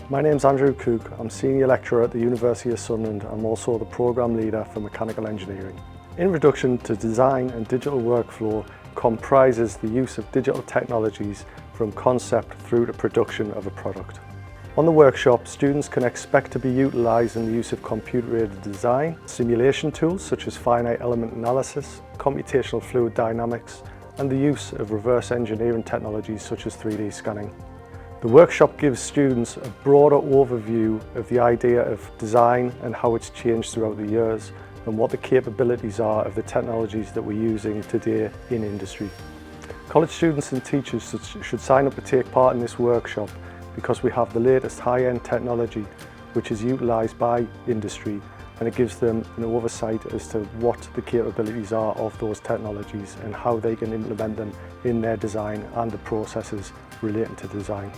My name's Andrew Cook. I'm Senior Lecturer at the University of Sunderland. I'm also the Programme Leader for Mechanical Engineering. Introduction to Design and Digital Workflow comprises the use of digital technologies from concept through to production of a product. On the workshop, students can expect to be utilising the use of computer-aided design, simulation tools such as finite element analysis, computational fluid dynamics, and the use of reverse engineering technologies such as 3D scanning. The workshop gives students a broader overview of the idea of design and how it's changed throughout the years and what the capabilities are of the technologies that we're using today in industry. College students and teachers should sign up to take part in this workshop because we have the latest high-end technology which is utilised by industry, and it gives them an oversight as to what the capabilities are of those technologies and how they can implement them in their design and the processes relating to design.